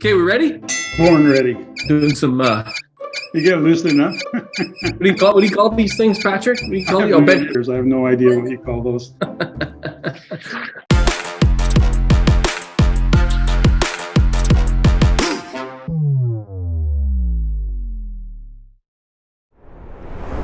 Okay, we ready? Born ready. Doing some. You get loosening up. What do you call these things, Patrick? What do you call I have no idea what you call those.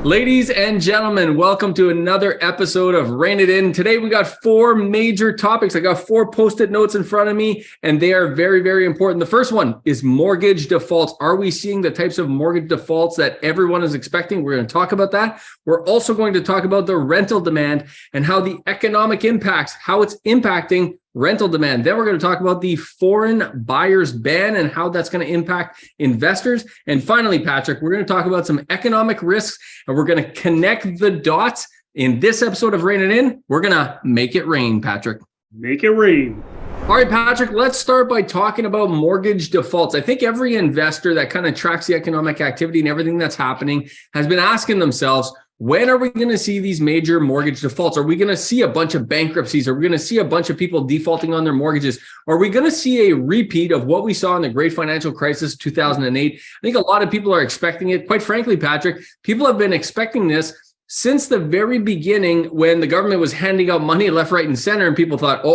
Ladies and gentlemen, welcome to another episode of Rein It In. Today we got four major topics. I got four post-it notes in front of me, and they are very, very important. The first one is mortgage defaults. Are we seeing the types of mortgage defaults that everyone is expecting? We're going to talk about that. We're also going to talk about the rental demand and how the economic impacts, how it's impacting rental demand. Then we're going to talk about the foreign buyers ban and how that's going to impact investors. And finally, Patrick, we're going to talk about some economic risks, and we're going to connect the dots. In this episode of Rein It In, we're going to make it rain, Patrick. Make it rain. All right, Patrick, let's start by talking about mortgage defaults. I think every investor that kind of tracks the economic activity and everything that's happening has been asking themselves, when are we going to see these major mortgage defaults? Are we going to see a bunch of bankruptcies? Are we going to see a bunch of people defaulting on their mortgages? Are we going to see a repeat of what we saw in the great financial crisis, 2008? I think a lot of people are expecting it. Quite frankly, Patrick, people have been expecting this since the very beginning, when the government was handing out money left, right, and center, and people thought,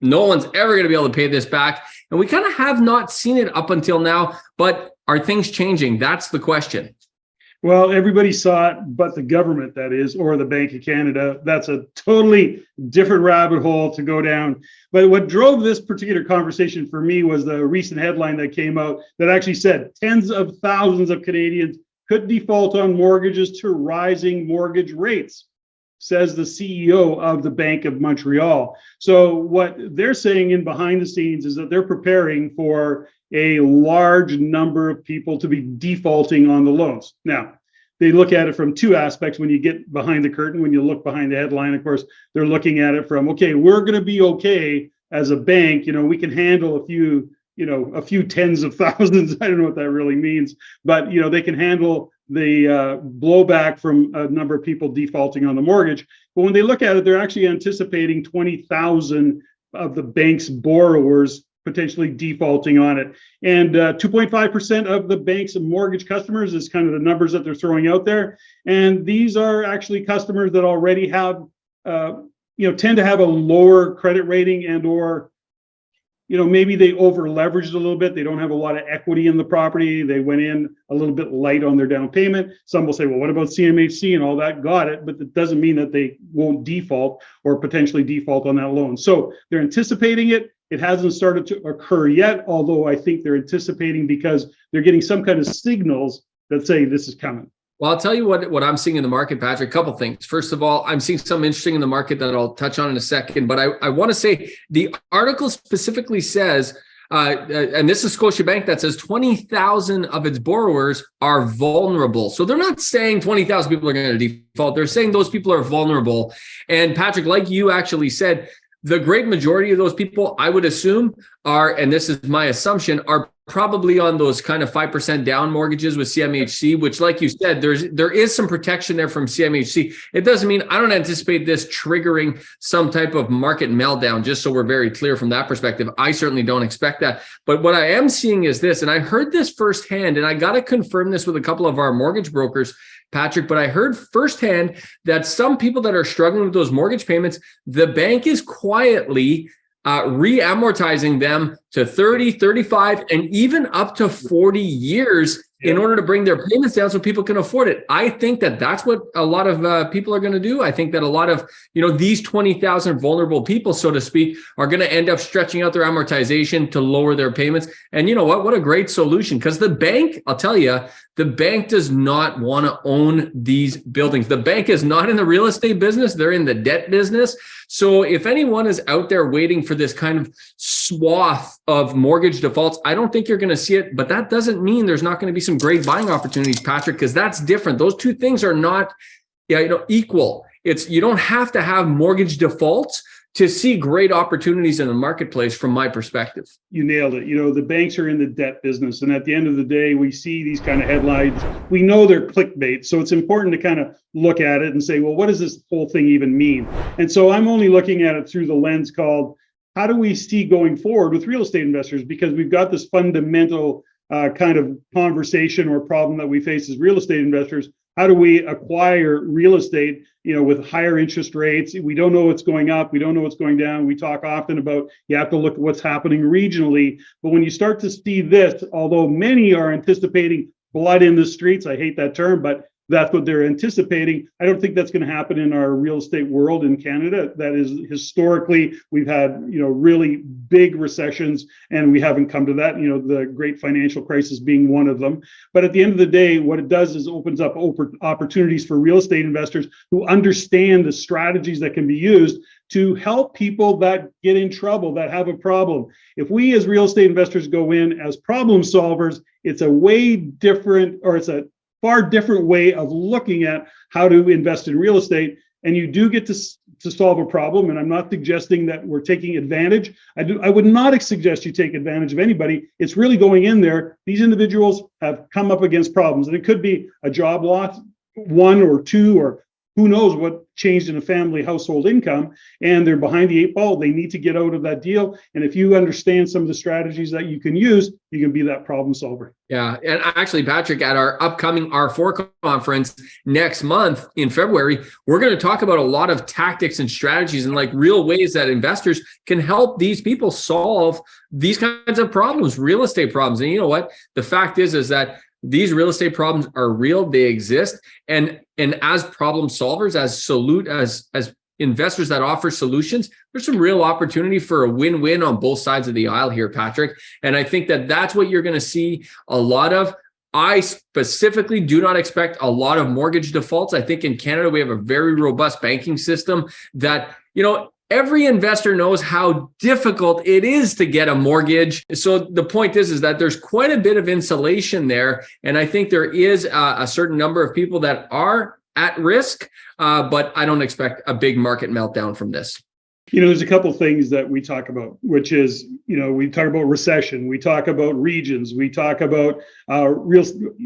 no one's ever going to be able to pay this back. And we kind of have not seen it up until now, but are things changing? That's the question. Well, everybody saw it, but the government, that is, or the Bank of Canada. That's a totally different rabbit hole to go down. But what drove this particular conversation for me was the recent headline that came out that actually said tens of thousands of Canadians could default on mortgages to rising mortgage rates, says the CEO of the Bank of Montreal. So what they're saying in behind the scenes is that they're preparing for a large number of people to be defaulting on the loans. Now, they look at it from two aspects. When you get behind the curtain, when you look behind the headline, of course, they're looking at it from, okay, we're going to be okay as a bank. We can handle a few tens of thousands. I don't know what that really means, but they can handle the blowback from a number of people defaulting on the mortgage. But when they look at it, they're actually anticipating 20,000 of the bank's borrowers potentially defaulting on it. And 2.5% of the bank's mortgage customers is kind of the numbers that they're throwing out there. And these are actually customers that already have, tend to have a lower credit rating and or maybe they over leveraged a little bit. They don't have a lot of equity in the property. They went in a little bit light on their down payment. Some will say, well, what about CMHC and all that? Got it. But it doesn't mean that they won't default or potentially default on that loan. So they're anticipating it. It hasn't started to occur yet, although I think they're anticipating because they're getting some kind of signals that say this is coming. Well, I'll tell you what I'm seeing in the market, Patrick. A couple things. First of all, I'm seeing something interesting in the market that I'll touch on in a second. But I want to say the article specifically says, and this is Scotiabank, that says 20,000 of its borrowers are vulnerable. So they're not saying 20,000 people are going to default. They're saying those people are vulnerable. And Patrick, like you actually said, the great majority of those people, I would assume, are, and this is my assumption, are probably on those kind of 5% down mortgages with CMHC, which, like you said, there is some protection there from CMHC. It doesn't mean I don't anticipate this triggering some type of market meltdown, just so we're very clear from that perspective. I certainly don't expect that. But what I am seeing is this, and I heard this firsthand, and I got to confirm this with a couple of our mortgage brokers, Patrick, but I heard firsthand that some people that are struggling with those mortgage payments, the bank is quietly re-amortizing them to 30, 35, and even up to 40 years in order to bring their payments down so people can afford it. I think that that's what a lot of people are going to do. I think that a lot of, these 20,000 vulnerable people, so to speak, are going to end up stretching out their amortization to lower their payments. And you know what? What a great solution. Because the bank, I'll tell you, the bank does not want to own these buildings. The bank is not in the real estate business. They're in the debt business. So if anyone is out there waiting for this kind of swath of mortgage defaults, I don't think you're going to see it. But that doesn't mean there's not going to be some great buying opportunities, Patrick, because that's different. Those two things are not equal. You don't have to have mortgage defaults to see great opportunities in the marketplace from my perspective. You nailed it. The banks are in the debt business. And at the end of the day, we see these kind of headlines. We know they're clickbait. So it's important to kind of look at it and say, well, what does this whole thing even mean? And so I'm only looking at it through the lens called how do we see going forward with real estate investors? Because we've got this fundamental kind of conversation or problem that we face as real estate investors. How do we acquire real estate, with higher interest rates? We don't know what's going up. We don't know what's going down. We talk often about you have to look at what's happening regionally. But when you start to see this, although many are anticipating blood in the streets, I hate that term, but that's what they're anticipating. I don't think that's going to happen in our real estate world in Canada. That is, historically, we've had, really big recessions, and we haven't come to that, the great financial crisis being one of them. But at the end of the day, what it does is opens up opportunities for real estate investors who understand the strategies that can be used to help people that get in trouble, that have a problem. If we as real estate investors go in as problem solvers, it's a way different, or it's a far different way of looking at how to invest in real estate. And you do get to solve a problem. And I'm not suggesting that we're taking advantage. I would not suggest you take advantage of anybody. It's really going in there. These individuals have come up against problems, and it could be a job loss, one or two, or who knows what changed in a family household income, and they're behind the eight ball. They need to get out of that deal. And if you understand some of the strategies that you can use, you can be that problem solver. Yeah. And actually, Patrick, at our upcoming R4 conference next month in February, we're going to talk about a lot of tactics and strategies and like real ways that investors can help these people solve these kinds of problems, real estate problems. And you know what? The fact is that these real estate problems are real, they exist. And as problem solvers, as investors that offer solutions, there's some real opportunity for a win-win on both sides of the aisle here, Patrick. And I think that that's what you're going to see a lot of. I specifically do not expect a lot of mortgage defaults. I think in Canada, we have a very robust banking system that, every investor knows how difficult it is to get a mortgage. So the point is that there's quite a bit of insulation there. And I think there is a certain number of people that are at risk, but I don't expect a big market meltdown from this. There's a couple of things that we talk about, which is, we talk about recession, we talk about regions, we talk about real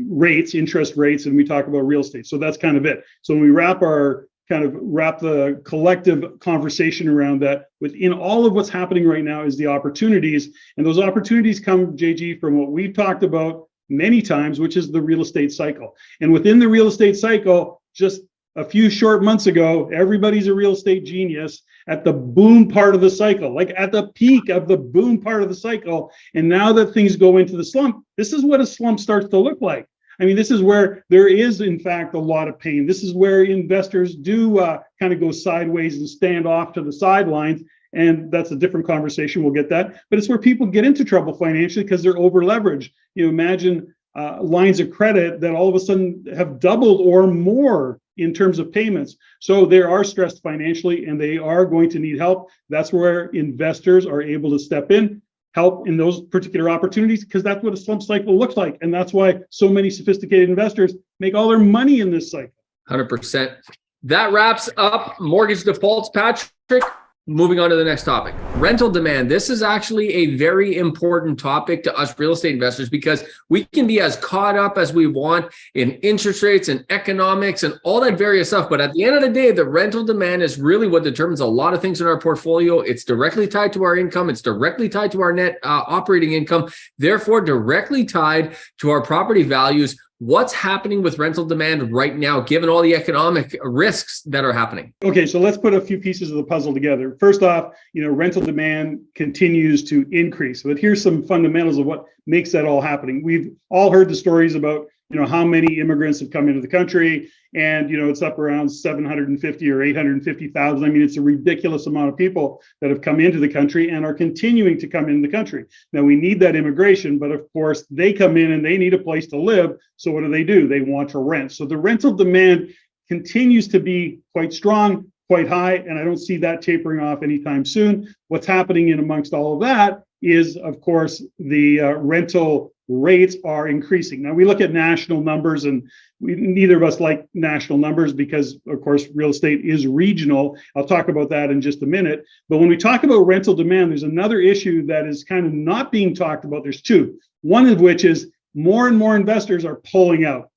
rates, interest rates, and we talk about real estate. So that's kind of it. So when we wrap the collective conversation around that, within all of what's happening right now is the opportunities. And those opportunities come, JG, from what we've talked about many times, which is the real estate cycle. And within the real estate cycle, just a few short months ago, everybody's a real estate genius at the boom part of the cycle, like at the peak of the boom part of the cycle. And now that things go into the slump, this is what a slump starts to look like. I mean, this is where there is, in fact, a lot of pain. This is where investors do kind of go sideways and stand off to the sidelines. And that's a different conversation. We'll get that. But it's where people get into trouble financially because they're over leveraged. Imagine lines of credit that all of a sudden have doubled or more in terms of payments. So they are stressed financially and they are going to need help. That's where investors are able to step in, help in those particular opportunities, because that's what a slump cycle looks like. And that's why so many sophisticated investors make all their money in this cycle. 100%. That wraps up mortgage defaults, Patrick. Moving on to the next topic, rental demand. This is actually a very important topic to us real estate investors because we can be as caught up as we want in interest rates and economics and all that various stuff. But at the end of the day, the rental demand is really what determines a lot of things in our portfolio. It's directly tied to our income. It's directly tied to our net operating income, therefore directly tied to our property values. What's happening with rental demand right now, given all the economic risks that are happening? Okay, so let's put a few pieces of the puzzle together. First off, rental demand continues to increase. But here's some fundamentals of what makes that all happening. We've all heard the stories about, how many immigrants have come into the country, and, it's up around 750 or 850,000. I mean, it's a ridiculous amount of people that have come into the country and are continuing to come into the country. Now, we need that immigration, but of course, they come in and they need a place to live. So what do? They want to rent. So the rental demand continues to be quite strong, quite high, and I don't see that tapering off anytime soon. What's happening in amongst all of that is, of course, the rental rates are increasing. Now, we look at national numbers, and neither of us like national numbers because, of course, real estate is regional. I'll talk about that in just a minute. But when we talk about rental demand, there's another issue that is kind of not being talked about. There's two. One of which is more and more investors are pulling out.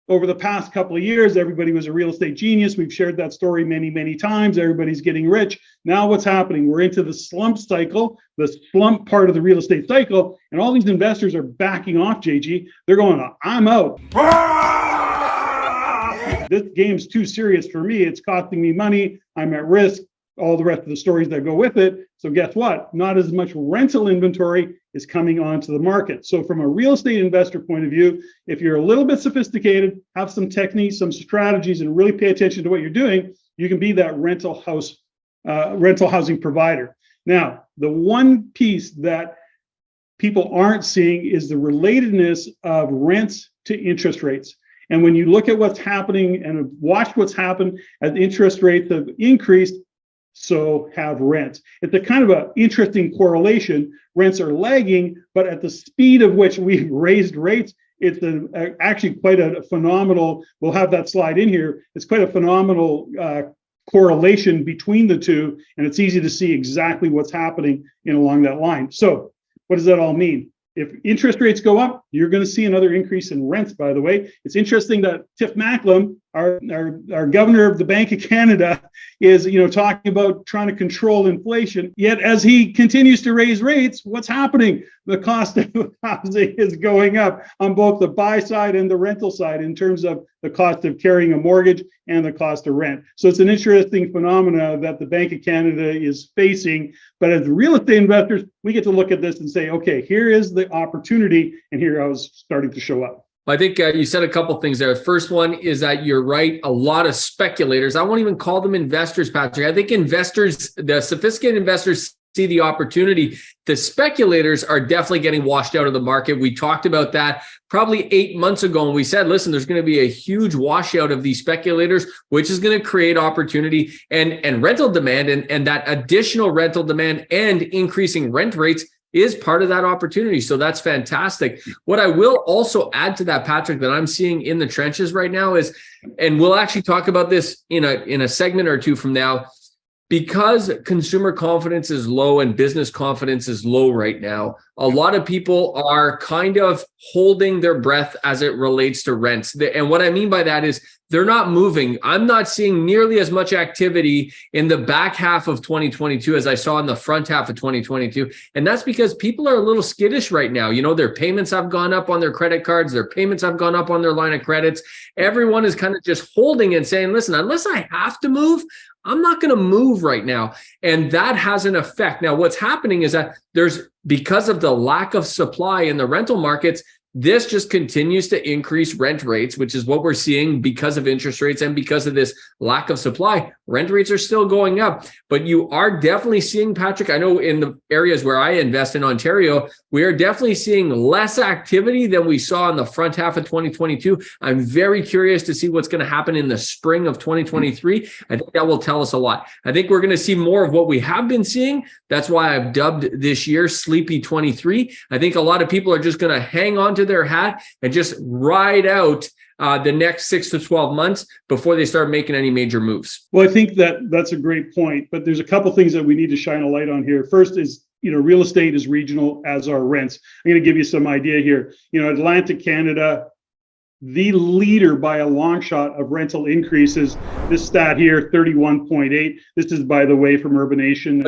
over the past couple of years, everybody was a real estate genius. We've shared that story many, many times. Everybody's getting rich. Now what's happening? We're into the slump cycle, the slump part of the real estate cycle, and all these investors are backing off, JG. They're going, I'm out. This game's too serious for me. It's costing me money. I'm at risk. All the rest of the stories that go with it. So guess what? Not as much rental inventory is coming onto the market. So from a real estate investor point of view, if you're a little bit sophisticated, have some techniques, some strategies, and really pay attention to what you're doing, you can be that rental housing provider. Now, the one piece that people aren't seeing is the relatedness of rents to interest rates. And when you look at what's happening and watch what's happened as interest rates have increased, so have rents. It's a kind of an interesting correlation. Rents are lagging, but at the speed of which we've raised rates, it's actually quite a phenomenal, we'll have that slide in here, it's quite a phenomenal correlation between the two, and it's easy to see exactly what's happening along that line. So what does that all mean? If interest rates go up, you're going to see another increase in rents, by the way. It's interesting that Tiff Macklem, our governor of the Bank of Canada, is talking about trying to control inflation. Yet as he continues to raise rates, what's happening? The cost of housing is going up on both the buy side and the rental side in terms of the cost of carrying a mortgage and the cost of rent. So it's an interesting phenomena that the Bank of Canada is facing. But as real estate investors, we get to look at this and say, okay, here is the opportunity, and here I was starting to show up. I think you said a couple things there. First one is that you're right. A lot of speculators, I won't even call them investors, Patrick. I think investors, the sophisticated investors, see the opportunity. The speculators are definitely getting washed out of the market. We talked about that probably 8 months ago, and we said, listen, there's going to be a huge washout of these speculators, which is going to create opportunity and rental demand, and that additional rental demand and increasing rent rates is part of that opportunity. So that's fantastic. What I will also add to that, Patrick, that I'm seeing in the trenches right now is, and we'll actually talk about this in a segment or two from now, because consumer confidence is low and business confidence is low right now, a lot of people are kind of holding their breath as it relates to rents. And what I mean by that is they're not moving. I'm not seeing nearly as much activity in the back half of 2022 as I saw in the front half of 2022. And that's because people are a little skittish right now. Their payments have gone up on their credit cards. Their payments have gone up on their line of credits. Everyone is kind of just holding and saying, listen, unless I have to move, I'm not going to move right now. And that has an effect. Now, what's happening is that because of the lack of supply in the rental markets, this just continues to increase rent rates, which is what we're seeing because of interest rates and because of this lack of supply. Rent rates are still going up, but you are definitely seeing, Patrick, I know in the areas where I invest in Ontario, we are definitely seeing less activity than we saw in the front half of 2022. I'm very curious to see what's going to happen in the spring of 2023. I think that will tell us a lot. I think we're going to see more of what we have been seeing. That's why I've dubbed this year Sleepy 23. I think a lot of people are just going to hang on to their hat and just ride out the next 6 to 12 months before they start making any major moves. Well, I think that's a great point, but there's a couple things that we need to shine a light on here. First is, real estate is regional, as are rents. I'm going to give you some idea here. Atlantic Canada, the leader by a long shot of rental increases. This stat here, 31.8. This is, by the way, from Urbanation.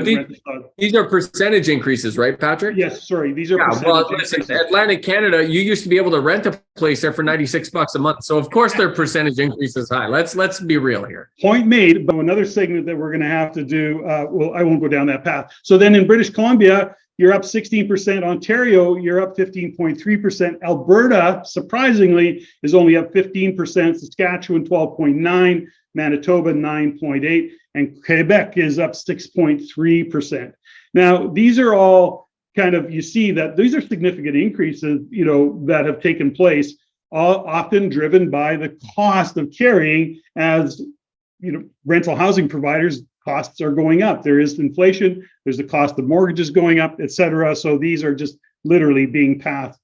These are percentage increases, right, Patrick? Yes, sorry. These are percentage increases. Atlantic Canada, you used to be able to rent a place there for $96 a month. So of course their percentage increase is high. Let's be real here. Point made, but another segment that we're going to have to do, well, I won't go down that path. So then in British Columbia, you're up 16%. Ontario, you're up 15.3%. Alberta, surprisingly, is only up 15%. Saskatchewan, 12.9%. Manitoba, 9.8%. And Quebec is up 6.3%. Now, these are all kind of, you see that these are significant increases, that have taken place, often driven by the cost of carrying as, rental housing providers. Costs are going up. There is inflation. There's the cost of mortgages going up, et cetera. So these are just literally being passed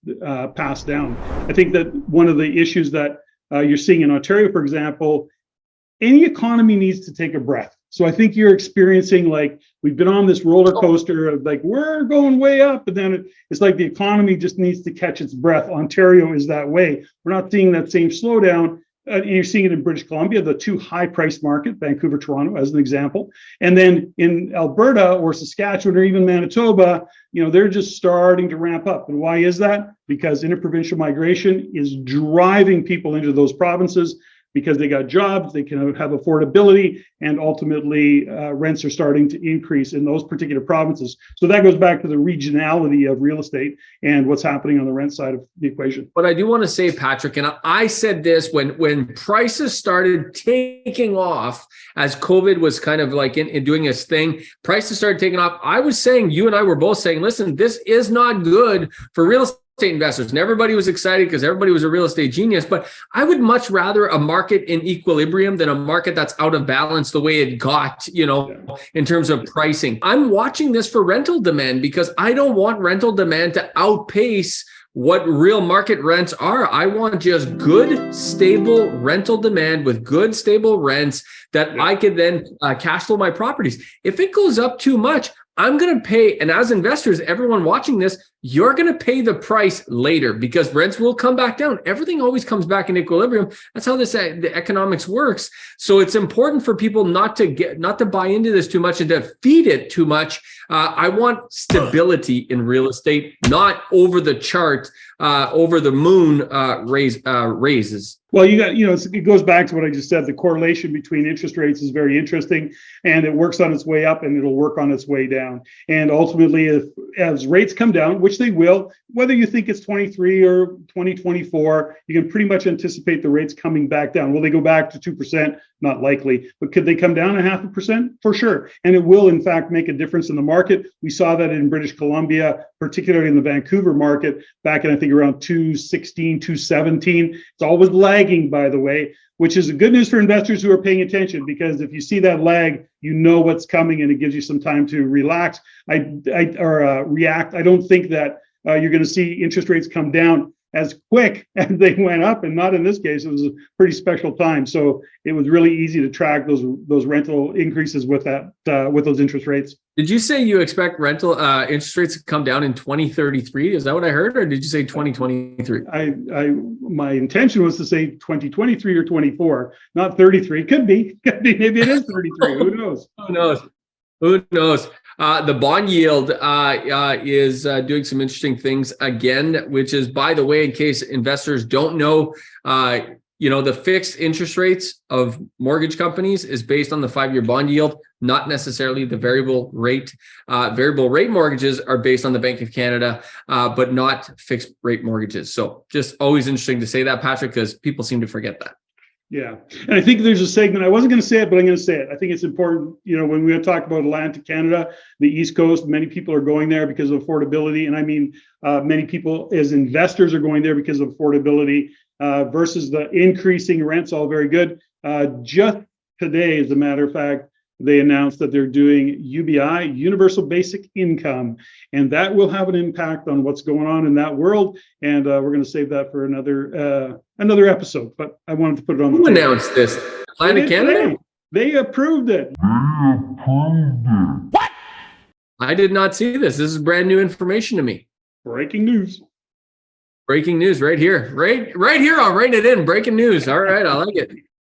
down. I think that one of the issues that you're seeing in Ontario, for example, any economy needs to take a breath. So I think you're experiencing, like, we've been on this roller coaster of like, we're going way up, but then it's like the economy just needs to catch its breath. Ontario is that way. We're not seeing that same slowdown. And you're seeing it in British Columbia, the two high-priced market, Vancouver, Toronto, as an example. And then in Alberta or Saskatchewan or even Manitoba, they're just starting to ramp up. And why is that? Because interprovincial migration is driving people into those provinces, because they got jobs, they can have affordability, and ultimately rents are starting to increase in those particular provinces. So that goes back to the regionality of real estate and what's happening on the rent side of the equation. But I do want to say, Patrick, and I said this when prices started taking off, as COVID was kind of like in doing its thing, prices started taking off. I was saying, you and I were both saying, listen, this is not good for real estate investors. And everybody was excited because everybody was a real estate genius. But I would much rather a market in equilibrium than a market that's out of balance the way it got, in terms of pricing. I'm watching this for rental demand because I don't want rental demand to outpace what real market rents are. I want just good, stable rental demand with good, stable rents that I could then cash flow my properties. If it goes up too much, I'm going to pay. And as investors, everyone watching this, you're going to pay the price later because rents will come back down. Everything always comes back in equilibrium. That's how the economics works. So it's important for people not to buy into this too much and to feed it too much. I want stability in real estate, not over the chart, over the moon raises. Well, it goes back to what I just said. The correlation between interest rates is very interesting, and it works on its way up and it'll work on its way down. And ultimately, as rates come down, which they will, whether you think it's 23 or 2024, you can pretty much anticipate the rates coming back down. Will they go back to 2%? Not likely, but could they come down 0.5%? For sure. And it will, in fact, make a difference in the market. We saw that in British Columbia, particularly in the Vancouver market, back in, I think, around 216, 217. It's always lagging, by the way, which is good news for investors who are paying attention, because if you see that lag, you know what's coming and it gives you some time to relax or react. I don't think that you're going to see interest rates come down as quick as they went up, and not in this case. It was a pretty special time, so it was really easy to track those rental increases with those interest rates. Did you say you expect rental interest rates to come down in 2033? Is that what I heard, or did you say 2023? My intention was to say 2023 or 24, not 33. Could be. Maybe it is 33. Who knows? Who knows? The bond yield is doing some interesting things again, which is, by the way, in case investors don't know, the fixed interest rates of mortgage companies is based on the 5-year bond yield, not necessarily the variable rate. Variable rate mortgages are based on the Bank of Canada, but not fixed rate mortgages. So just always interesting to say that, Patrick, because people seem to forget that. Yeah. And I think there's a segment, I wasn't going to say it, but I'm going to say it. I think it's important, when we talk about Atlantic Canada, the East Coast, many people are going there because of affordability. And I mean, many people as investors are going there because of affordability versus the increasing rents, all very good. Just today, as a matter of fact, they announced that they're doing UBI, Universal Basic Income, and that will have an impact on what's going on in that world. And we're going to save that for another episode. But I wanted to put it on. Who announced this? Atlantic Canada? They approved it. What? I did not see this. This is brand new information to me. Breaking news. Breaking news right here. Right here. I'll write it in. Breaking news. All right. I like it.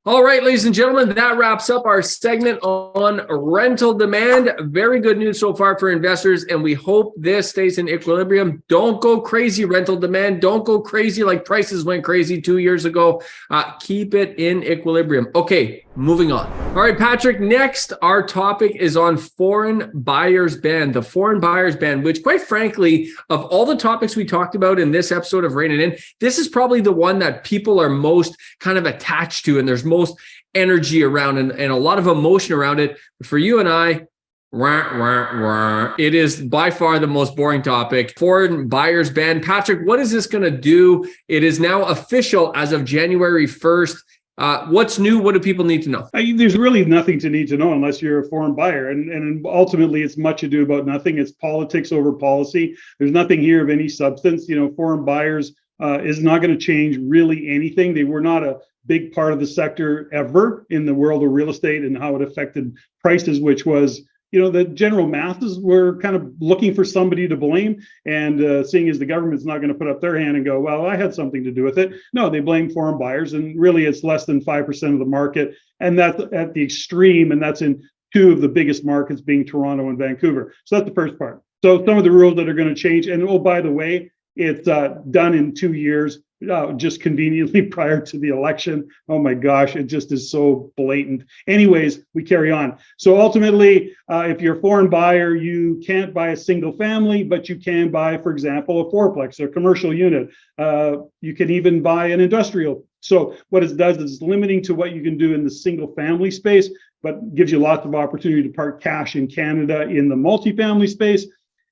All right, ladies and gentlemen, that wraps up our segment on rental demand. Very good news so far for investors, and we hope this stays in equilibrium. Don't go crazy, rental demand. Don't go crazy like prices went crazy 2 years ago. Keep it in equilibrium. Okay, moving on. All right, Patrick, next, our topic is on foreign buyers ban, the foreign buyers ban, which, quite frankly, of all the topics we talked about in this episode of Rein It In, this is probably the one that people are most kind of attached to, and there's most energy around and a lot of emotion around it. But for you and I, it is by far the most boring topic. Foreign buyers ban. Patrick, what is this going to do? It is now official as of January 1st. What's new? What do people need to know? There's really nothing to need to know unless you're a foreign buyer. And ultimately, it's much ado about nothing. It's politics over policy. There's nothing here of any substance. Foreign buyers is not going to change really anything. They were not a big part of the sector ever in the world of real estate and how it affected prices, which was, the general masses were kind of looking for somebody to blame, and seeing as the government's not going to put up their hand and go, well, I had something to do with it. No, they blame foreign buyers, and really it's less than 5% of the market. And that's at the extreme, and that's in two of the biggest markets being Toronto and Vancouver. So that's the first part. So some of the rules that are going to change, and oh, by the way, it's done in 2 years, just conveniently prior to the election. Oh my gosh, it just is so blatant. Anyways, we carry on. So ultimately, if you're a foreign buyer, you can't buy a single family, but you can buy, for example, a fourplex, a commercial unit. You can even buy an industrial. So what it does is it's limiting to what you can do in the single family space, but gives you lots of opportunity to park cash in Canada in the multifamily space.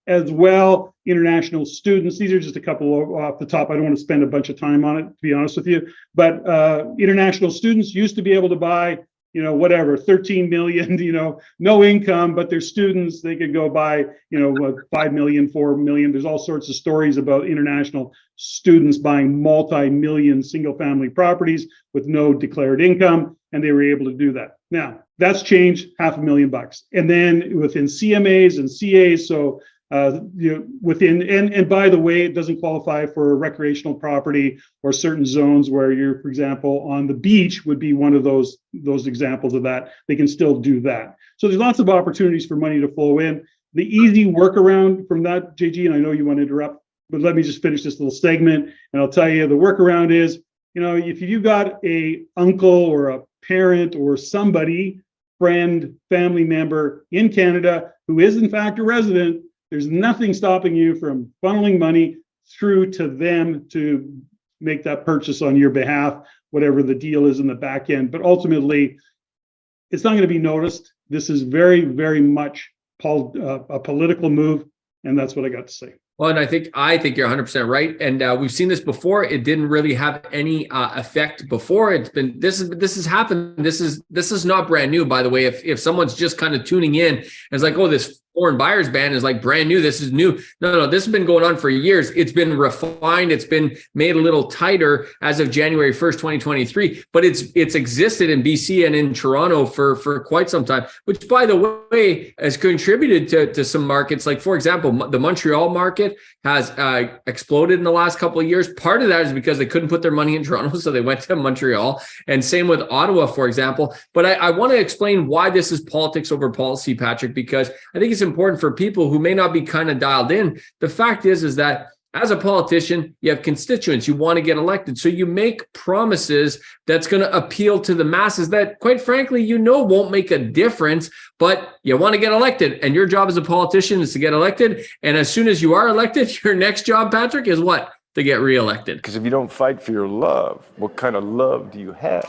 As well, international students. These are just a couple off the top. I don't want to spend a bunch of time on it, to be honest with you. But international students used to be able to buy, whatever, 13 million, no income, but they're students. They could go buy, 5 million, 4 million. There's all sorts of stories about international students buying multi-million single-family properties with no declared income, and they were able to do that. Now, that's changed $500,000. And then within CMAs and CAs, so within, and by the way, it doesn't qualify for a recreational property or certain zones where you're, for example, on the beach would be one of those examples of that. They can still do that. So there's lots of opportunities for money to flow in. The easy workaround from that, JG, and I know you want to interrupt, but let me just finish this little segment, and I'll tell you the workaround is, if you got a uncle or a parent or somebody, friend, family member in Canada who is in fact a resident, there's nothing stopping you from funneling money through to them to make that purchase on your behalf, whatever the deal is in the back end. But ultimately, it's not going to be noticed. This is very, very much a political move, and that's what I got to say. Well, and I think you're 100% right. And we've seen this before. It didn't really have any effect before. This has happened. This is not brand new, by the way. If someone's just kind of tuning in and it's like, oh, this foreign buyers ban is like brand new. This is new. No, this has been going on for years. It's been refined. It's been made a little tighter as of January 1st, 2023, but it's existed in BC and in Toronto for quite some time, which by the way, has contributed to some markets. Like for example, the Montreal market has exploded in the last couple of years. Part of that is because they couldn't put their money in Toronto, so they went to Montreal, and same with Ottawa, for example. But I want to explain why this is politics over policy, Patrick, because I think it's important for people who may not be kind of dialed in. The fact is that as a politician, you have constituents, you want to get elected. So you make promises that's going to appeal to the masses that, quite frankly, won't make a difference, but you want to get elected. And your job as a politician is to get elected. And as soon as you are elected, your next job, Patrick, is what? To get reelected. Because if you don't fight for your love, what kind of love do you have?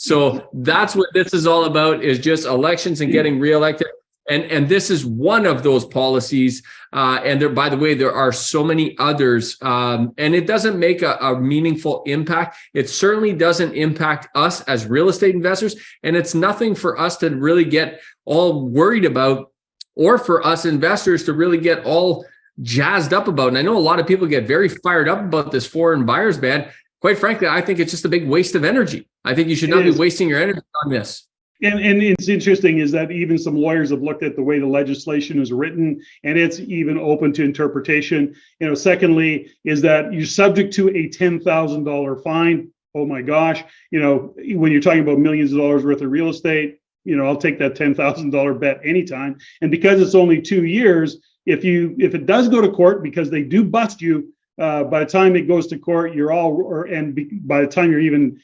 So that's what this is all about, is just elections and getting reelected. And this is one of those policies. And there, by the way, there are so many others. And it doesn't make a meaningful impact. It certainly doesn't impact us as real estate investors. And it's nothing for us to really get all worried about, or for us investors to really get all jazzed up about. And I know a lot of people get very fired up about this foreign buyers ban. Quite frankly, I think it's just a big waste of energy. I think you should not be wasting your energy on this. And it's interesting is that even some lawyers have looked at the way the legislation is written, and it's even open to interpretation. Secondly, is that you're subject to a $10,000 fine. Oh my gosh. When you're talking about millions of dollars worth of real estate, I'll take that $10,000 bet anytime. And because it's only 2 years, if it does go to court, because they do bust you, by the time it goes to court, by the time you're even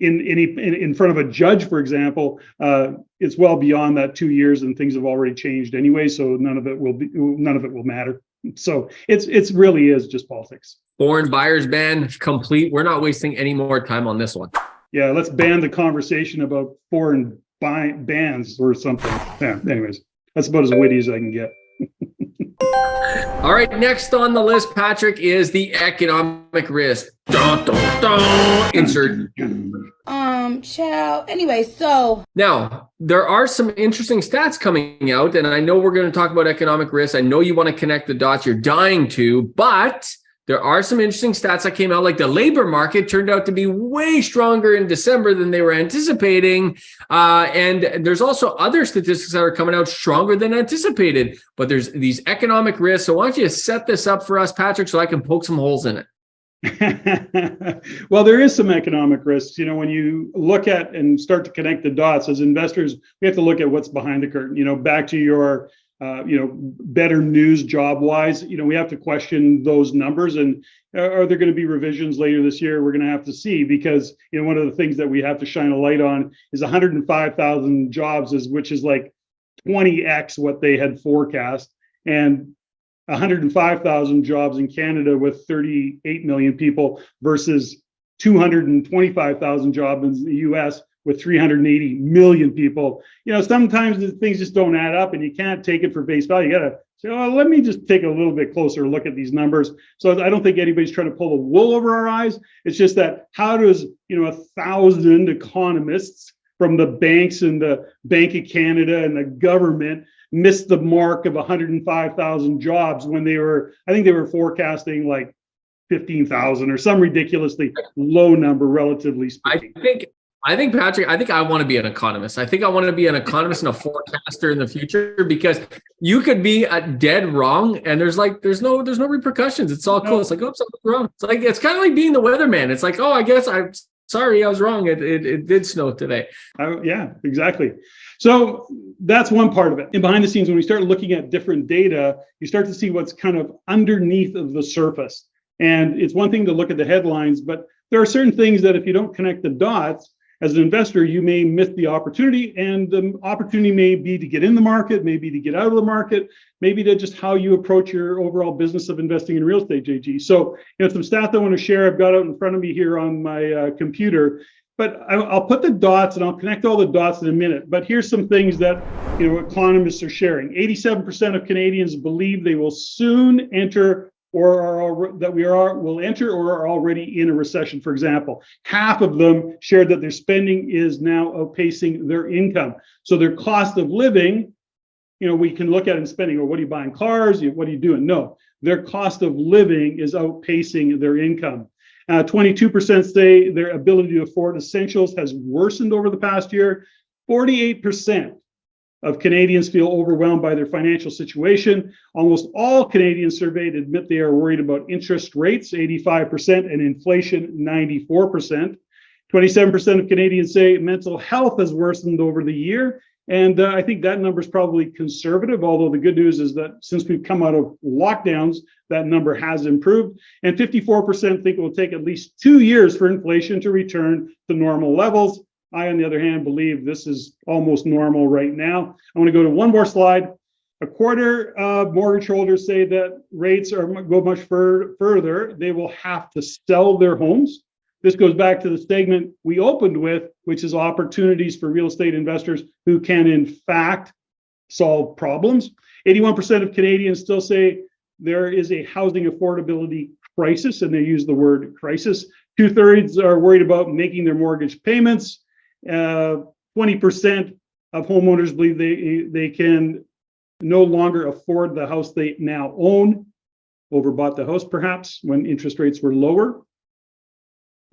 in front of a judge, for example, it's well beyond that 2 years, and things have already changed anyway. So none of it will matter. So it's really is just politics. Foreign buyers ban complete. We're not wasting any more time on this one. Yeah, let's ban the conversation about foreign bans or something. Yeah. Anyways, that's about as witty as I can get. All right, next on the list, Patrick, is the economic risk. Dun, dun, dun. Insert. Anyway, so now there are some interesting stats coming out, and I know we're going to talk about economic risk. I know you want to connect the dots. You're dying to, but There are some interesting stats that came out, like the labor market turned out to be way stronger in December than they were anticipating. And there's also other statistics that are coming out stronger than anticipated. But there's these economic risks. So why don't you set this up for us, Patrick, so I can poke some holes in it? Well, there is some economic risks. When you look at and start to connect the dots as investors, we have to look at what's behind the curtain. Back to your better news job wise, we have to question those numbers, and are there going to be revisions later this year? We're going to have to see, because one of the things that we have to shine a light on is 105,000 jobs, which is like 20x what they had forecast, and 105,000 jobs in Canada with 38 million people versus 225,000 jobs in the US with 380 million people. Sometimes things just don't add up, and you can't take it for face value. You got to say, oh, let me just take a little bit closer look at these numbers. So I don't think anybody's trying to pull the wool over our eyes. It's just that how does 1,000 economists from the banks and the Bank of Canada and the government missed the mark of 105,000 jobs when I think they were forecasting like 15,000 or some ridiculously low number, relatively speaking. I think, Patrick, I want to be an economist. I think I want to be an economist and a forecaster in the future, because you could be dead wrong and there's no repercussions. It's all cool. It's like, oh, something's wrong. It's kind of like being the weatherman. It's like, oh, I guess I'm sorry, I was wrong. It did snow today. Yeah, exactly. So that's one part of it. And behind the scenes, when we start looking at different data, you start to see what's kind of underneath of the surface. And it's one thing to look at the headlines, but there are certain things that if you don't connect the dots, as an investor, you may miss the opportunity, and the opportunity may be to get in the market, maybe to get out of the market, maybe to just how you approach your overall business of investing in real estate, JG. So, some stats I want to share, I've got out in front of me here on my computer, but I'll put the dots and I'll connect all the dots in a minute. But here's some things that, economists are sharing. 87% of Canadians believe they will soon enter will enter or are already in a recession, for example. Half of them shared that their spending is now outpacing their income. So their cost of living, we can look at it in spending, or what are you buying cars? What are you doing? No, their cost of living is outpacing their income. 22% say their ability to afford essentials has worsened over the past year. 48% of Canadians feel overwhelmed by their financial situation. Almost all Canadians surveyed admit they are worried about interest rates, 85%, and inflation, 94%. 27% of Canadians say mental health has worsened over the year. And I think that number is probably conservative, although the good news is that since we've come out of lockdowns, that number has improved. And 54% think it will take at least 2 years for inflation to return to normal levels. I, on the other hand, believe this is almost normal right now. I want to go to one more slide. A quarter of mortgage holders say that rates go much further. They will have to sell their homes. This goes back to the segment we opened with, which is opportunities for real estate investors who can, in fact, solve problems. 81% of Canadians still say there is a housing affordability crisis, and they use the word crisis. 2/3 are worried about making their mortgage payments. 20% of homeowners believe they can no longer afford the house they now own. Overbought the house, perhaps, when interest rates were lower.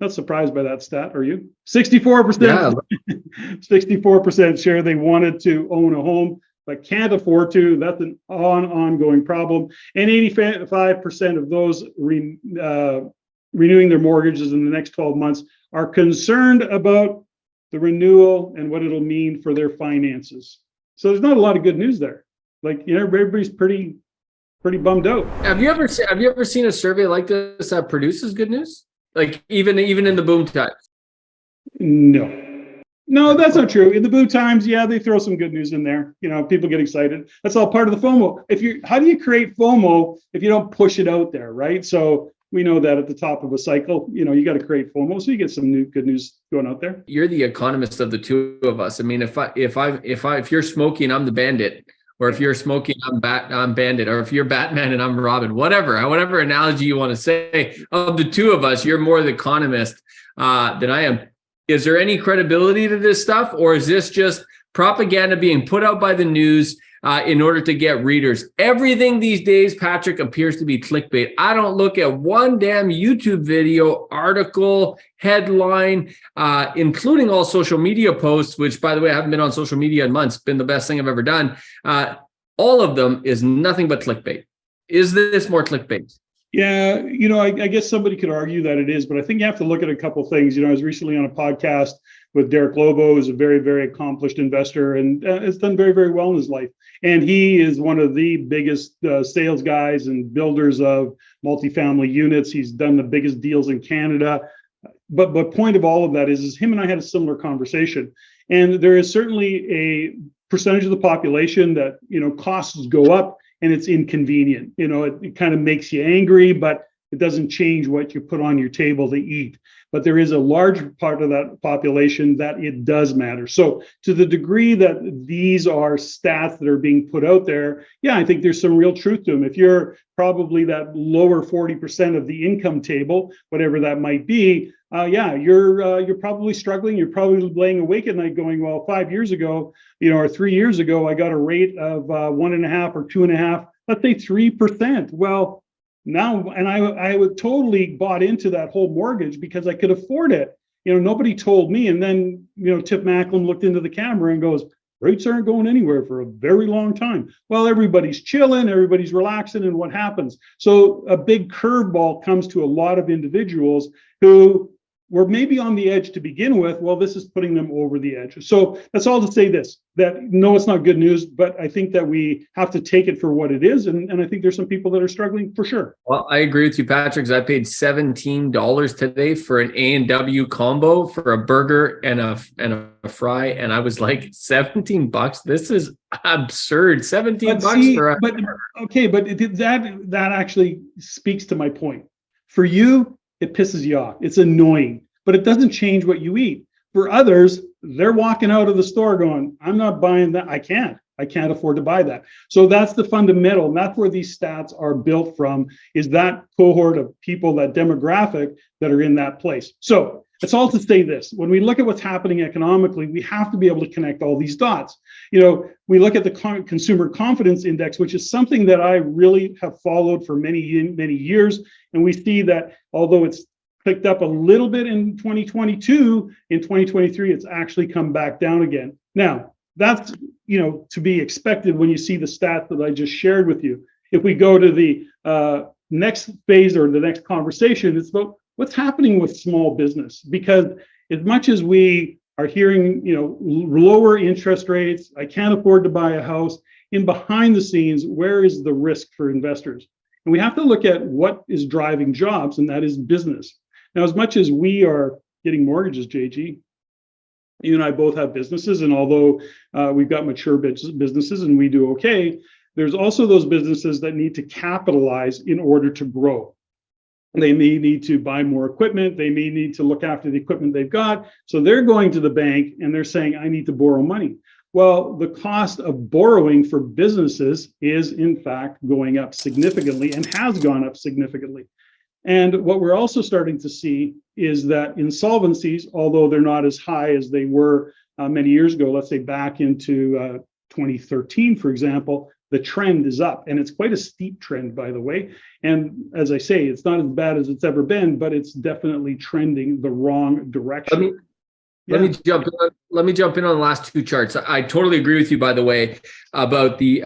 Not surprised by that stat, are you? 64% share they wanted to own a home but can't afford to. That's an ongoing problem. And 85% of those renewing their mortgages in the next 12 months are concerned about the renewal and what it'll mean for their finances. So there's not a lot of good news there. Everybody's pretty bummed out. Have you ever seen a survey like this that produces good news? Like even in the boom times? No, that's not true. In the boom times, yeah, they throw some good news in there. People get excited. That's all part of the FOMO. How do you create FOMO if you don't push it out there, right? So we know that at the top of a cycle, you got to create FOMO, so you get some good news going out there. You're the economist of the two of us. I mean, if you're Smokey and I'm the Bandit, or if you're Smokey and I'm Bandit, or if you're Batman and I'm Robin, whatever analogy you want to say, of the two of us, you're more the economist than I am. Is there any credibility to this stuff, or is this just propaganda being put out by the news in order to get readers. Everything these days, Patrick, appears to be clickbait. I don't look at one damn YouTube video, article, headline, including all social media posts, which, by the way, I haven't been on social media in months. Been the best thing I've ever done. All of them is nothing but clickbait. Is this more clickbait? Yeah, I guess somebody could argue that it is, but I think you have to look at a couple of things. I was recently on a podcast with Derek Lobo, who's a very, very accomplished investor and has done very, very well in his life. And he is one of the biggest sales guys and builders of multifamily units. He's done the biggest deals in Canada. But point of all of that is him and I had a similar conversation. And there is certainly a percentage of the population that, costs go up and it's inconvenient. It kind of makes you angry, but it doesn't change what you put on your table to eat. But there is a large part of that population that it does matter. So to the degree that these are stats that are being put out there, yeah, I think there's some real truth to them. If you're probably that lower 40% of the income table, whatever that might be, you're probably struggling. You're probably laying awake at night going, well, 5 years ago, or 3 years ago, I got a rate of 1.5 or 2.5, let's say 3%. Well, now, and I would totally bought into that whole mortgage because I could afford it. Nobody told me. And then, Tip Macklem looked into the camera and goes, rates aren't going anywhere for a very long time. Well, everybody's chilling, everybody's relaxing, and what happens? So a big curveball comes to a lot of individuals who were maybe on the edge to begin with. Well, this is putting them over the edge. So that's all to say this, that no, it's not good news, but I think that we have to take it for what it is. And I think there's some people that are struggling for sure. Well, I agree with you, Patrick, because I paid $17 today for an A&W combo for a burger and a fry. And I was like, $17? This is absurd. $17 for a burger. Okay, but that actually speaks to my point. For you, it pisses you off. It's annoying, but it doesn't change what you eat. For others, they're walking out of the store going, I'm not buying that. I can't afford to buy that. So that's the fundamental. And that's where these stats are built from, is that cohort of people, that demographic that are in that place. So it's all to say this. When we look at what's happening economically, we have to be able to connect all these dots. We look at the consumer confidence index, which is something that I really have followed for many, many years. And we see that although it's picked up a little bit in 2022, in 2023, it's actually come back down again. Now, that's, to be expected when you see the stat that I just shared with you. If we go to the next phase or the next conversation, it's about what's happening with small business. Because as much as we are hearing, lower interest rates, I can't afford to buy a house, in behind the scenes, where is the risk for investors? And we have to look at what is driving jobs, and that is business. Now, as much as we are getting mortgages, JG, you and I both have businesses, and although we've got mature businesses and we do okay, there's also those businesses that need to capitalize in order to grow. They may need to buy more equipment. They may need to look after the equipment they've got. So they're going to the bank and they're saying, I need to borrow money. Well, the cost of borrowing for businesses is in fact going up significantly and has gone up significantly. And what we're also starting to see is that insolvencies, although they're not as high as they were many years ago, let's say back into 2013, for example, the trend is up, and it's quite a steep trend, by the way. And as I say, it's not as bad as it's ever been, but it's definitely trending the wrong direction. Let me jump in on the last two charts. I totally agree with you, by the way, about the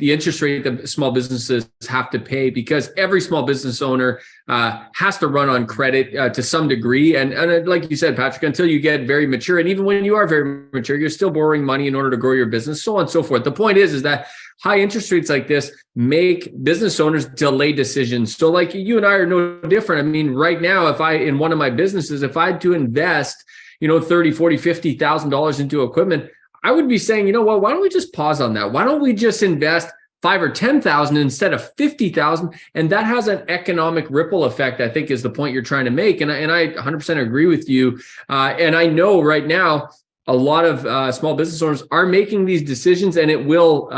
interest rate that small businesses have to pay, because every small business owner has to run on credit to some degree. And like you said, Patrick, until you get very mature, and even when you are very mature, you're still borrowing money in order to grow your business, so on and so forth. The point is that high interest rates like this make business owners delay decisions. So like you and I are no different. I mean, right now, in one of my businesses, if I had to invest $30,000, $40,000, $50,000 into equipment, I would be saying, you know what, why don't we just pause on that? Why don't we just invest $5,000 or $10,000 instead of $50,000? And that has an economic ripple effect, I think, is the point you're trying to make. And I 100% agree with you. And I know right now, a lot of small business owners are making these decisions, and it will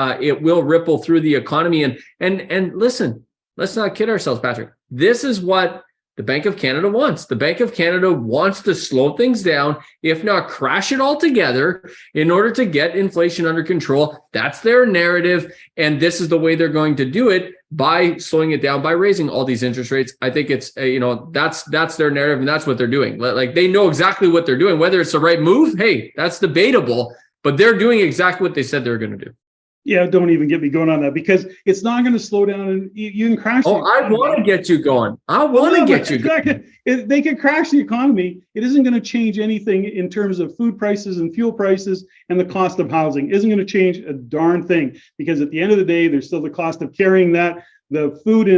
ripple through the economy. And listen, let's not kid ourselves, Patrick. This is what the Bank of Canada wants. The Bank of Canada wants to slow things down, if not crash it all together, in order to get inflation under control. That's their narrative. And this is the way they're going to do it, by slowing it down, by raising all these interest rates. I think it's, that's their narrative, and that's what they're doing. Like, they know exactly what they're doing. Whether it's the right move, hey, that's debatable, but they're doing exactly what they said they were going to do. Yeah, don't even get me going on that, because it's not going to slow down, and you can crash. Oh, I want to get you going. I want to get you going. They can crash the economy. It isn't going to change anything in terms of food prices and fuel prices, and the cost of housing isn't going to change a darn thing, because at the end of the day, there's still the cost of carrying that. The food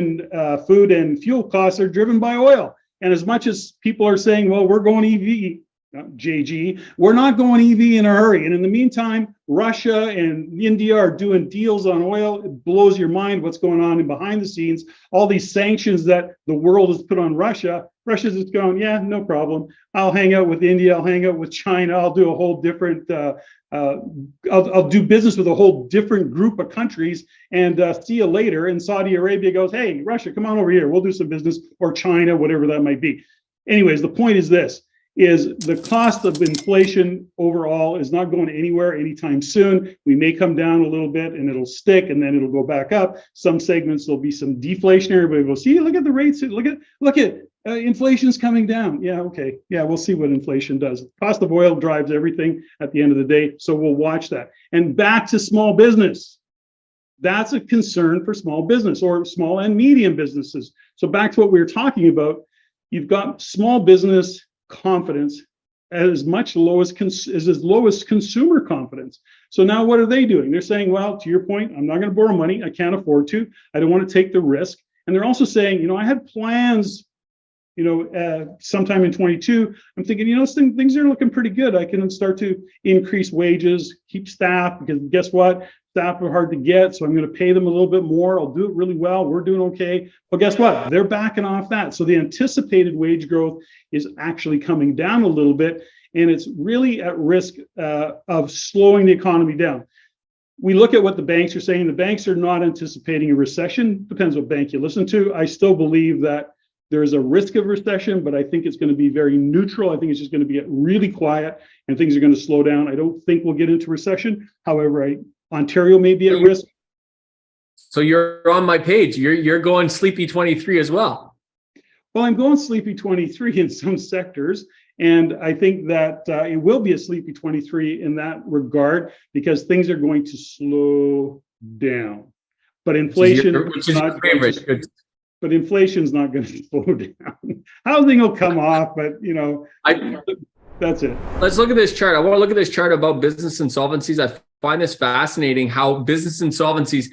and fuel costs are driven by oil. And as much as people are saying, well, we're going EV, JG, we're not going EV in a hurry. And in the meantime, Russia and India are doing deals on oil. It blows your mind what's going on in behind the scenes. All these sanctions that the world has put on Russia. Russia's just going, yeah, no problem. I'll hang out with India. I'll hang out with China. I'll do a whole different, I'll do business with a whole different group of countries, and see you later. And Saudi Arabia goes, hey, Russia, come on over here. We'll do some business, or China, whatever that might be. Anyways, the point is this. Is the cost of inflation overall is not going anywhere anytime soon. We may come down a little bit and it'll stick, and then it'll go back up. Some segments there'll be some deflationary, but we'll see, look at the rates, look at inflation's coming down. Yeah, okay. Yeah, we'll see what inflation does. Cost of oil drives everything at the end of the day. So we'll watch that. And back to small business. That's a concern for small business, or small and medium businesses. So back to what we were talking about, you've got small business confidence as low as consumer confidence. So now what are they doing? They're saying, well, to your point, I'm not going to borrow money. I can't afford to. I don't want to take the risk. And they're also saying, I had plans, sometime in 22, I'm thinking, things are looking pretty good. I can start to increase wages, keep staff, because guess what? Staff are hard to get, so I'm going to pay them a little bit more. I'll do it really well. We're doing okay. Well, guess what? They're backing off that. So the anticipated wage growth is actually coming down a little bit, and it's really at risk of slowing the economy down. We look at what the banks are saying. The banks are not anticipating a recession. Depends what bank you listen to. I still believe that there's a risk of recession, but I think it's going to be very neutral. I think it's just going to be really quiet, and things are going to slow down. I don't think we'll get into recession. However, Ontario may be at risk. So you're on my page. You're going sleepy 23 as well. Well, I'm going sleepy 23 in some sectors, and I think that it will be a sleepy 23 in that regard, because things are going to slow down. But inflation, inflation's not going to slow down. Housing will come off, but that's it. Let's look at this chart. I want to look at this chart about business insolvencies. I find this fascinating, how business insolvencies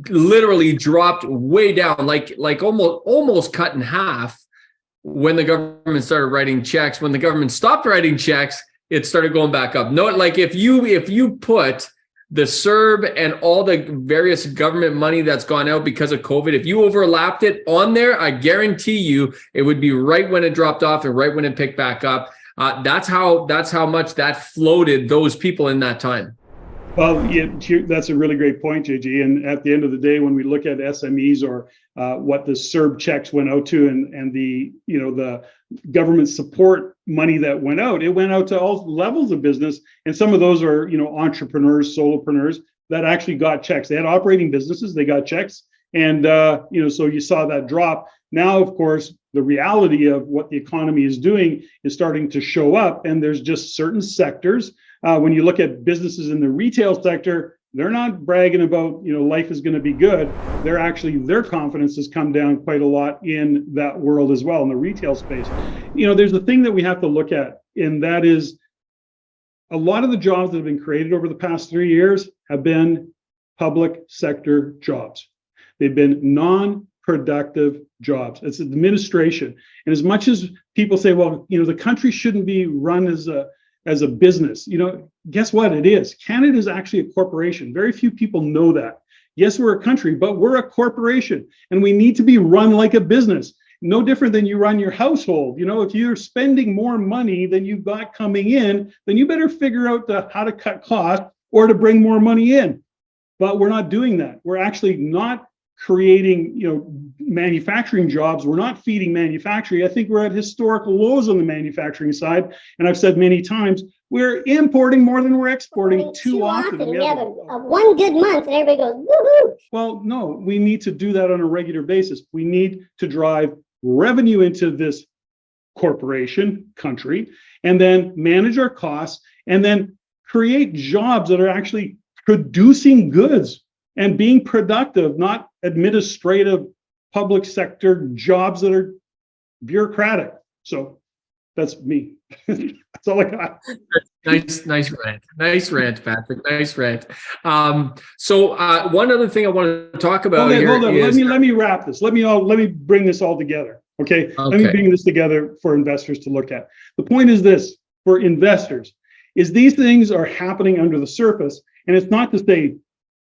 literally dropped way down, like almost cut in half when the government started writing checks. When the government stopped writing checks, it started going back up. No, like if you put the CERB and all the various government money that's gone out because of COVID, if you overlapped it on there, I guarantee you it would be right when it dropped off and right when it picked back up. That's how much that floated those people in that time. Well, yeah, that's a really great point, JG. And at the end of the day, when we look at SMEs, or what the CERB checks went out to, and the government support money that went out, it went out to all levels of business. And some of those are, entrepreneurs, solopreneurs that actually got checks. They had operating businesses, they got checks. And, so you saw that drop. Now, of course, the reality of what the economy is doing is starting to show up. And there's just certain sectors. When you look at businesses in the retail sector, they're not bragging about, life is going to be good. Their confidence has come down quite a lot in that world as well, in the retail space. There's a thing that we have to look at, and that is a lot of the jobs that have been created over the past 3 years have been public sector jobs. They've been non-productive jobs. It's administration. And as much as people say, well, the country shouldn't be run as a business, guess what? It is. Canada is actually a corporation. Very few people know that. Yes, we're a country, but we're a corporation, and we need to be run like a business. No different than you run your household. If you're spending more money than you've got coming in, then you better figure out how to cut costs or to bring more money in. But we're not doing that. We're actually not creating, manufacturing jobs. We're not feeding manufacturing. I think we're at historical lows on the manufacturing side. And I've said many times, we're importing more than we're exporting too often. We have a one good month and everybody goes, woohoo. Well, no, we need to do that on a regular basis. We need to drive revenue into this corporation, country, and then manage our costs, and then create jobs that are actually producing goods and being productive, not administrative public sector jobs that are bureaucratic. So that's me. That's all I got. Nice rant, Patrick. Nice rant. So one other thing I want to talk about Hold on. is Let me wrap this. Let me bring this all together. Okay. Let me bring this together for investors to look at. The point is this for investors is these things are happening under the surface, and it's not to say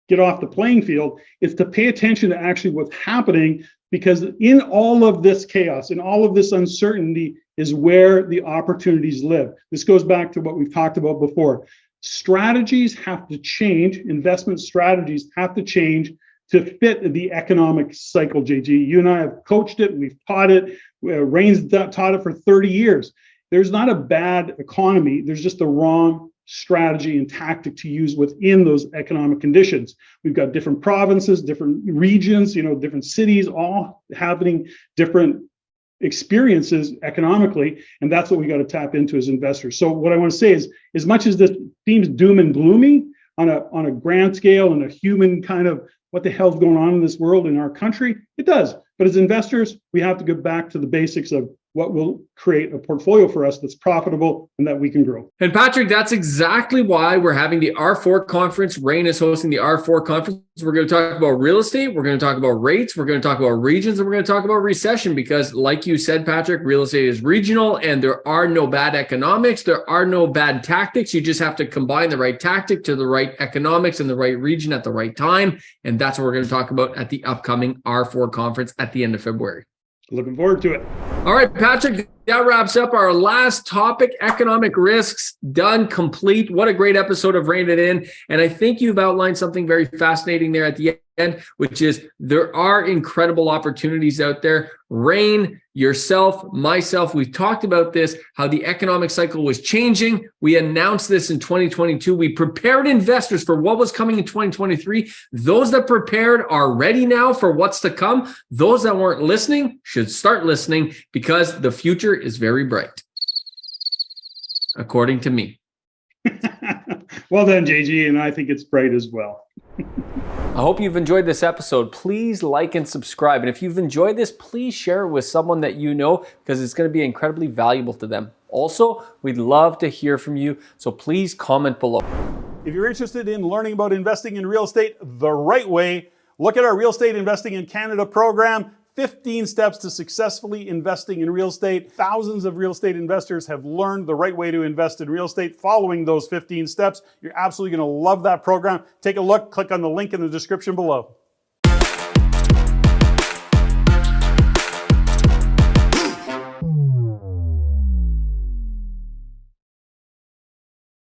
get off the playing field. It's to pay attention to actually what's happening, because in all of this chaos, in all of this uncertainty is where the opportunities live. This goes back to what we've talked about before. Strategies have to change. Investment strategies have to change to fit the economic cycle, JG. You and I have coached it. We've taught it. REIN's taught it for 30 years. There's not a bad economy. There's just the wrong strategy and tactic to use within those economic conditions. We've got different provinces, different regions, different cities, all having different experiences economically, and that's what we got to tap into as investors. So what I want to say is, as much as this seems doom and gloomy on a grand scale and a human kind of what the hell's going on in this world, in our country, it does. But as investors, we have to go back to the basics of what will create a portfolio for us that's profitable and that we can grow. And Patrick, that's exactly why we're having the R4 conference. REIN is hosting the R4 conference. We're going to talk about real estate. We're going to talk about rates. We're going to talk about regions, and we're going to talk about recession, because like you said, Patrick, real estate is regional and there are no bad economics. There are no bad tactics. You just have to combine the right tactic to the right economics in the right region at the right time. And that's what we're going to talk about at the upcoming R4 conference at the end of February. Looking forward to it. All right, Patrick, that wraps up our last topic, economic risks, done, complete. What a great episode of Rein It In. And I think you've outlined something very fascinating there at the end, which is there are incredible opportunities out there. REIN, yourself, myself, we've talked about this, how the economic cycle was changing. We announced this in 2022. We prepared investors for what was coming in 2023. Those that prepared are ready now for what's to come. Those that weren't listening should start listening, because the future is very bright, according to me. Well done, JG, and I think it's bright as well. I hope you've enjoyed this episode. Please like and subscribe. And if you've enjoyed this, please share it with someone that you know, because it's going to be incredibly valuable to them. Also, we'd love to hear from you, so please comment below. If you're interested in learning about investing in real estate the right way, look at our Real Estate Investing in Canada program. 15 steps to successfully investing in real estate. Thousands of real estate investors have learned the right way to invest in real estate following those 15 steps. You're absolutely going to love that program. Take a look, click on the link in the description below.